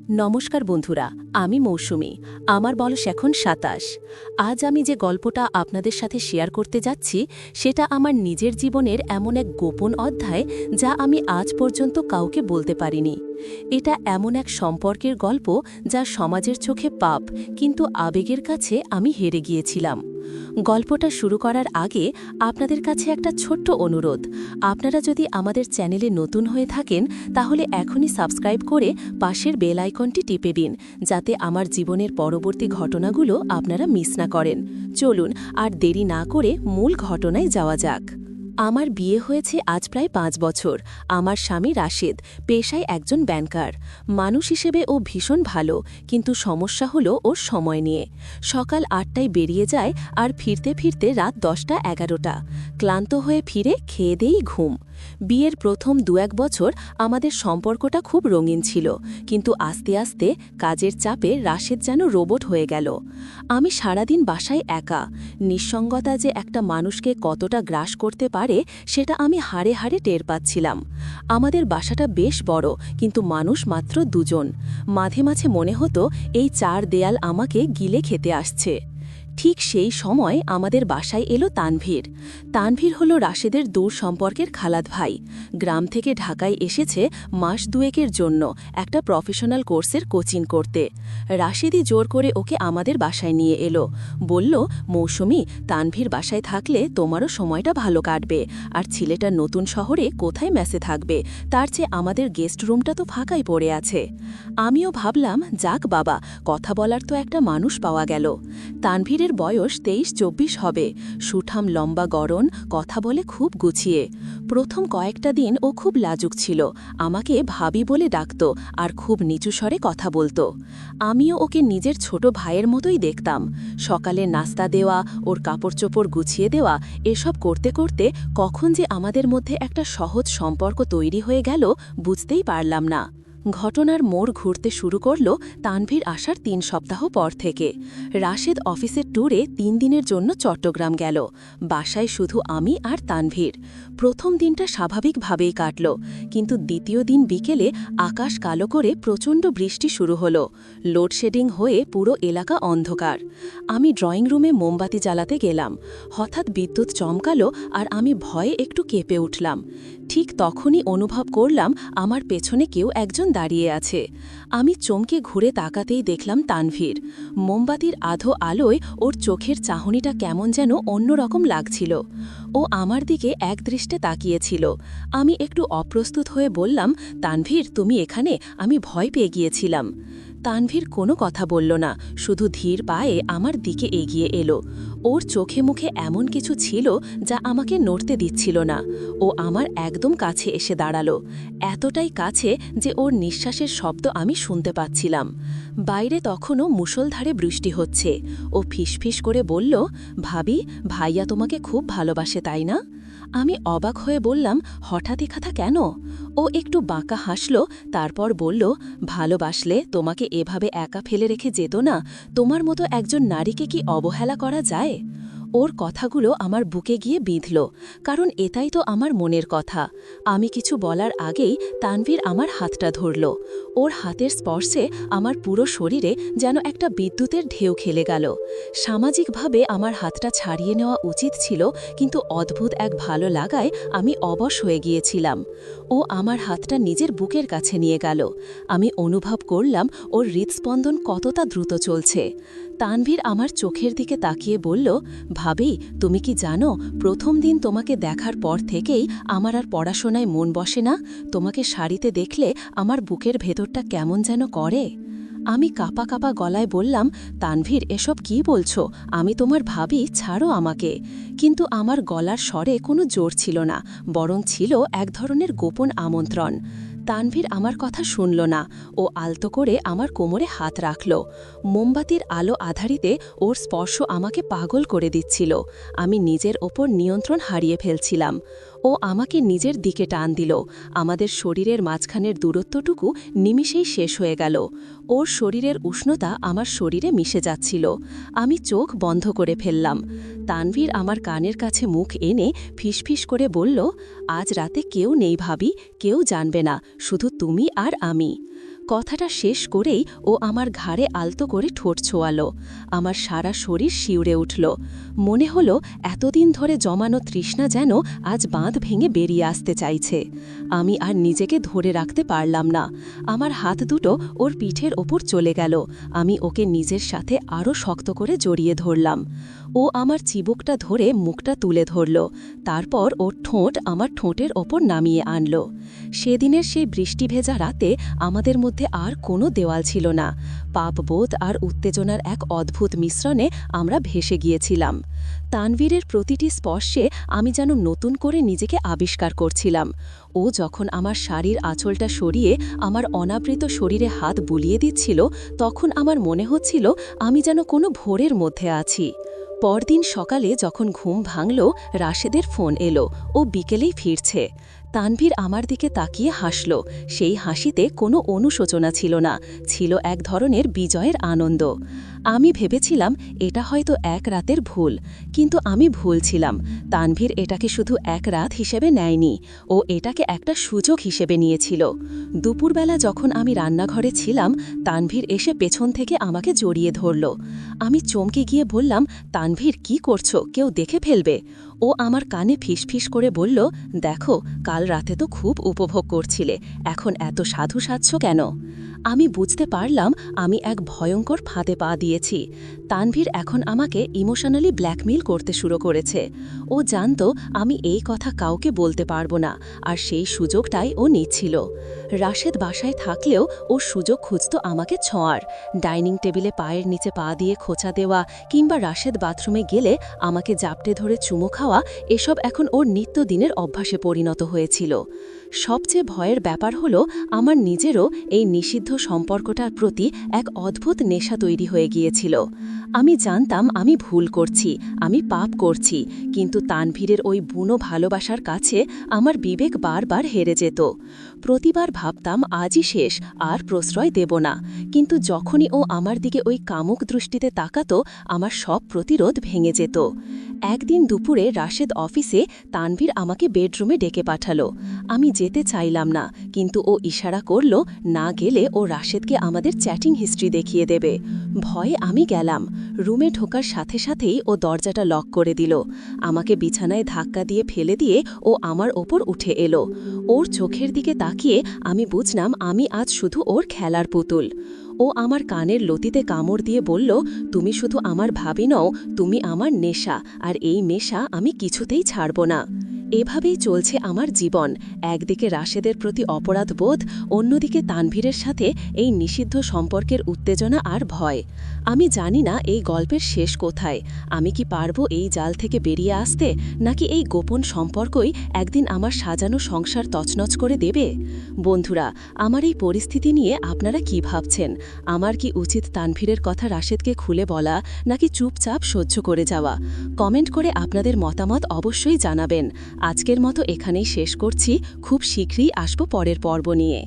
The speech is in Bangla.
নমস্কার বন্ধুরা, আমি মৌসুমী। আমার বয়স এখন ২৭। আজ আমি যে গল্পটা আপনাদের সাথে শেয়ার করতে যাচ্ছি সেটা আমার নিজের জীবনের এমন এক গোপন অধ্যায় যা আমি আজ পর্যন্ত কাউকে বলতে পারিনি। এটা এমন এক সম্পর্কের গল্প যা সমাজের চোখে পাপ, কিন্তু আবেগের কাছে আমি হেরে গিয়েছিলাম। গল্পটা শুরু করার আগে আপনাদের কাছে একটা ছোট্ট অনুরোধ। আপনারা যদি আমাদের চ্যানেলে নতুন হয়ে থাকেন তাহলে এখনই সাবস্ক্রাইব করে পাশের বেল আইকনটি টিপে দিন, যাতে আমার জীবনের পরবর্তী ঘটনাগুলো আপনারা মিস না করেন। চলুন আর দেরি না করে মূল ঘটনায় যাওয়া যাক। আমার বিয়ে হয়েছে আজ প্রায় ৫ বছর। আমার স্বামী রাশেদ, পেশায় একজন ব্যাংকার। মানুষ হিসেবে ও ভীষণ ভালো, কিন্তু সমস্যা হলো ওর সময় নিয়ে। সকাল ৮টায় বেরিয়ে যায় আর ফিরতে ফিরতে রাত ১০টা-১১টা। ক্লান্ত হয়ে ফিরে খেয়ে দেই ঘুম। বিয়ের প্রথম ২-১ বছর আমাদের সম্পর্কটা খুব রঙিন ছিল, কিন্তু আস্তে আস্তে কাজের চাপে রাশেদ যেন রোবট হয়ে গেল। আমি সারাদিন বাসায় একা। নিঃসঙ্গতা যে একটা মানুষকে কতটা গ্রাস করতে পারে সেটা আমি হাড়ে হাড়ে টের পাচ্ছিলাম। আমাদের বাসাটা বেশ বড়, কিন্তু মানুষ মাত্র ২ জন। মাঝে মাঝে মনে হতো এই ৪ দেয়াল আমাকে গিলে খেতে আসছে। ঠিক সেই সময় আমাদের বাসায় এলো তানভীর। তানভীর হলো রাশেদের দূর সম্পর্কের খালাত ভাই। গ্রাম থেকে ঢাকায় এসেছে মাস ২-১-এর জন্য একটা প্রফেশনাল কোর্সের কোচিং করতে। রাশেদই জোর করে ওকে আমাদের বাসায় নিয়ে এলো। বলল, মৌসুমী, তানভীর বাসায় থাকলে তোমারও সময়টা ভালো কাটবে, আর ছেলেটা নতুন শহরে কোথায় মেসে থাকবে, তার চেয়ে আমাদের গেস্ট রুমটা তো ফাঁকাই পড়ে আছে। আমিও ভাবলাম, যাক বাবা, কথা বলার তো একটা মানুষ পাওয়া গেল। তানভীর এর বয়স ২৩-২৪ হবে। সুঠাম লম্বা গড়ন, কথা বলে খুব গুছিয়ে। প্রথম কয়েকটা দিন ও খুব লাজুক ছিল। আমাকে ভাবি বলে ডাকত আর খুব নিচু স্বরে কথা বলতো। আমিও ওকে নিজের ছোট ভাইয়ের মতোই দেখতাম। সকালে নাস্তা দেওয়া, ওর কাপড় চোপড় গুছিয়ে দেওয়া, এসব করতে করতে কখন যে আমাদের মধ্যে একটা সহজ সম্পর্ক তৈরি হয়ে গেল বুঝতেই পারলাম না। ঘটনার মোড় ঘুরতে শুরু করল তানভীর আসার ৩ সপ্তাহ পর থেকে। রাশেদ অফিসের ট্যুরে ৩ দিনের জন্য চট্টগ্রাম গেল। বাসায় শুধু আমি আর তানভীর। প্রথম দিনটা স্বাভাবিকভাবেই কাটল, কিন্তু দ্বিতীয় দিন বিকেলে আকাশ কালো করে প্রচণ্ড বৃষ্টি শুরু হল। লোডশেডিং হয়ে পুরো এলাকা অন্ধকার। আমি ড্রয়িং রুমে মোমবাতি জ্বালাতে গেলাম। হঠাৎ বিদ্যুৎ চমকালো আর আমি ভয়ে একটু কেঁপে উঠলাম। ঠিক তখনই অনুভব করলাম আমার পেছনে কেউ একজন দাঁড়িয়ে আছে। আমি চমকে ঘুরে তাকাতেই দেখলাম তানভীর। মোমবাতির আধো আলোয় ওর চোখের চাহনিটা কেমন যেন অন্যরকম লাগছিল। ও আমার দিকে একদৃষ্টে তাকিয়েছিল। আমি একটু অপ্রস্তুত হয়ে বললাম, তানভীর, তুমি এখানে? আমি ভয় পেয়ে গিয়েছিলাম। তানভীর কোনো কথা বলল না, শুধু ধীর পায়ে আমার দিকে এগিয়ে এলো। ওর চোখে মুখে এমন কিছু ছিল যা আমাকে নড়তে দিচ্ছিল না। ও আমার একদম কাছে এসে দাঁড়ালো, এতটাই কাছে যে ওর নিঃশ্বাসের শব্দ আমি শুনতে পাচ্ছিলাম। বাইরে তখনও মুষলধারে বৃষ্টি হচ্ছে। ও ফিসফিস করে বলল, ভাবি, ভাইয়া তোমাকে খুব ভালোবাসে, তাই না? আমি অবাক হয়ে বললাম, হঠাৎ এ কথা কেন? ও একটু বাঁকা হাসল, তারপর বলল, ভালোবাসলে তোমাকে এভাবে একা ফেলে রেখে যেত না। তোমার মতো একজন নারীকে কি অবহেলা করা যায়? ওর কথাগুলো আমার বুকে গিয়ে বিঁধল, কারণ এটাই তো আমার মনের কথা। আমি কিছু বলার আগেই তানভীর আমার হাতটা ধরল। ওর হাতের স্পর্শে আমার পুরো শরীরে যেন একটা বিদ্যুতের ঢেউ খেলে গেল। সামাজিকভাবে আমার হাতটা ছাড়িয়ে নেওয়া উচিত ছিল, কিন্তু অদ্ভুত এক ভালো লাগায় আমি অবশ হয়ে গিয়েছিলাম। ও আমার হাতটা নিজের বুকের কাছে নিয়ে গেল। আমি অনুভব করলাম ওর হৃদস্পন্দন কতটা দ্রুত চলছে। তানভীর আমার চোখের দিকে তাকিয়ে বলল, ভাবি, তুমি কি জানো, প্রথম দিন তোমাকে দেখার পর থেকেই আমার আর পড়াশোনায় মন বসে না। তোমাকে শাড়িতে দেখলে আমার বুকের ভেতরটা কেমন যেন করে। আমি কাঁপা কাঁপা গলায় বললাম, তানভীর, এসব কি বলছো? আমি তোমার ভাবি, ছাড়ো আমাকে। কিন্তু আমার গলার স্বরে কোনো জোর ছিল না, বরং ছিল এক ধরনের গোপন আমন্ত্রণ। তানভীর আমার কথা শুনল না। ও আলতো করে আমার কোমরে হাত রাখল। মোমবাতির আলো আধারিতে ওর স্পর্শ আমাকে পাগল করে দিচ্ছিল। আমি নিজের ওপর নিয়ন্ত্রণ হারিয়ে ফেলছিলাম। ও আমাকে নিজের দিকে টান দিল। আমাদের শরীরের মাঝখানের দূরত্বটুকু নিমিষেই শেষ হয়ে গেল। ওর শরীরের উষ্ণতা আমার শরীরে মিশে যাচ্ছিল। আমি চোখ বন্ধ করে ফেললাম। তানভীর আমার কানের কাছে মুখ এনে ফিসফিস করে বলল, আজ রাতে কেউ নেই ভাবি, কেউ জানবে না, শুধু তুমি আর আমি। কথাটা শেষ করেই ও আমার ঘাড়ে আলতো করে ঠোঁট ছোঁয়ালো। আমার সারা শরীর শিউরে উঠল। মনে হলো এতদিন ধরে জমানো তৃষ্ণা যেন আজ বাঁধ ভেঙে বেরিয়ে আসতে চাইছে। আমি আর নিজেকে ধরে রাখতে পারলাম না। আমার হাত দুটো ওর পিঠের ওপর চলে গেল। আমি ওকে নিজের সাথে আরও শক্ত করে জড়িয়ে ধরলাম। ও আমার চিবুকটা ধরে মুখটা তুলে ধরল। তারপর ওর ঠোঁট আমার ঠোঁটের ওপর নামিয়ে আনল। সেদিনের সেই বৃষ্টি ভেজা রাতে আমাদের মধ্যে আর কোনো দেওয়াল ছিল না। পাপবোধ আর উত্তেজনার এক অদ্ভুত মিশ্রণে আমরা ভেসে গিয়েছিলাম। তানভীরের প্রতিটি স্পর্শে আমি যেন নতুন করে নিজেকে আবিষ্কার করছিলাম। ও যখন আমার শাড়ির আঁচলটা সরিয়ে আমার অনাবৃত শরীরে হাত বুলিয়ে দিচ্ছিল, তখন আমার মনে হচ্ছিল আমি যেন কোনো ভোরের মধ্যে আছি। পরদিন সকালে যখন ঘুম ভাঙল, রাশেদের ফোন এলো। ও বিকেলেই ফিরছে। তানভীর আমার দিকে তাকিয়ে হাসল। সেই হাসিতে কোনো অনুশোচনা ছিল না, ছিল এক ধরনের বিজয়ের আনন্দ। আমি ভেবেছিলাম এটা হয়তো এক রাতের ভুল, কিন্তু আমি ভুল ছিলাম। তানভীর এটাকে শুধু এক রাত হিসেবে নেয়নি, ও এটাকে একটা সুযোগ হিসেবে নিয়েছিল। দুপুরবেলা যখন আমি রান্নাঘরে ছিলাম, তানভীর এসে পেছন থেকে আমাকে জড়িয়ে ধরল। আমি চমকে গিয়ে বললাম, তানভীর কি করছো, কেউ দেখে ফেলবে। ও আমার কানে ফিসফিস করে বলল, দেখো, কাল রাতে তো খুব উপভোগ করছিলে, এখন এত সাধু সাজছ কেন? আমি বুঝতে পারলাম আমি এক ভয়ঙ্কর ফাঁদে পা দিয়েছি। তানভীর এখন আমাকে ইমোশনালি ব্ল্যাকমেইল করতে শুরু করেছে। ও জানত আমি এই কথা কাউকে বলতে পারবো না, আর সেই সুযোগটাই ও নিচ্ছিল। রাশেদ বাসায় থাকলেও ও সুযোগ খুঁজত আমাকে ছোঁয়ার। ডাইনিং টেবিলে পায়ের নিচে পা দিয়ে খোঁচা দেওয়া, কিংবা রাশেদ বাথরুমে গেলে আমাকে জাপটে ধরে চুমু খাওয়া, এসব এখন ওর নিত্যদিনের অভ্যাসে পরিণত হয়েছিল। সবচেয়ে ভয়ের ব্যাপার হলো আমার নিজেরও এই নিষিদ্ধ সম্পর্কটার প্রতি এক অদ্ভুত নেশা তৈরি হয়ে গিয়েছিল। আমি জানতাম আমি ভুল করছি, আমি পাপ করছি, কিন্তু তানভীরের ওই বুনো ভালোবাসার কাছে আমার বিবেক বারবার হেরে যেত। প্রতিবার ভাবতাম আজই শেষ, আর প্রশ্রয় দেব না, কিন্তু যখনই ও আমার দিকে ওই কামুক দৃষ্টিতে তাকাতো, আমার সব প্রতিরোধ ভেঙে যেত। একদিন দুপুরে রাশেদ অফিসে, তানভীর আমাকে বেডরুমে ডেকে পাঠালো। আমি যেতে চাইলাম না, কিন্তু ও ইশারা করল না গেলে ও রাশেদকে আমাদের চ্যাটিং হিস্ট্রি দেখিয়ে দেবে। ভয়ে আমি গেলাম। রুমে ঢোকার সাথে সাথেই ও দরজাটা লক করে দিল। আমাকে বিছানায় ধাক্কা দিয়ে ফেলে দিয়ে ও আমার ওপর উঠে এলো। ওর চোখের দিকে তাকিয়ে আমি বুঝলাম আমি আজ শুধু ওর খেলার পুতুল। ও আমার কানের লতিতে কামড় দিয়ে বলল, তুমি শুধু আমার ভাবি নও, তুমি আমার নেশা, আর এই নেশা আমি কিছুতেই ছাড়ব না। এভাবেই চলছে আমার জীবন। একদিকে রাশেদের প্রতি অপরাধ বোধ, অন্যদিকে তানভীরের সাথে এই নিষিদ্ধ সম্পর্কের উত্তেজনা আর ভয়। আমি জানি না এই গল্পের শেষ কোথায়। আমি কি পারবো এই জাল থেকে বেরিয়ে আসতে, নাকি এই গোপন সম্পর্কই একদিন আমার সাজানো সংসার তছনছ করে দেবে? বন্ধুরা, আমার এই পরিস্থিতি নিয়ে আপনারা কি ভাবছেন? আমার কি উচিত তানভীরের কথা রাশেদকে খুলে বলা, নাকি চুপচাপ সহ্য করে যাওয়া? কমেন্ট করে আপনাদের মতামত অবশ্যই জানাবেন। আজকের মতো এখানেই শেষ করছি। খুব শীঘ্রই আসব পরের পর্ব নিয়ে।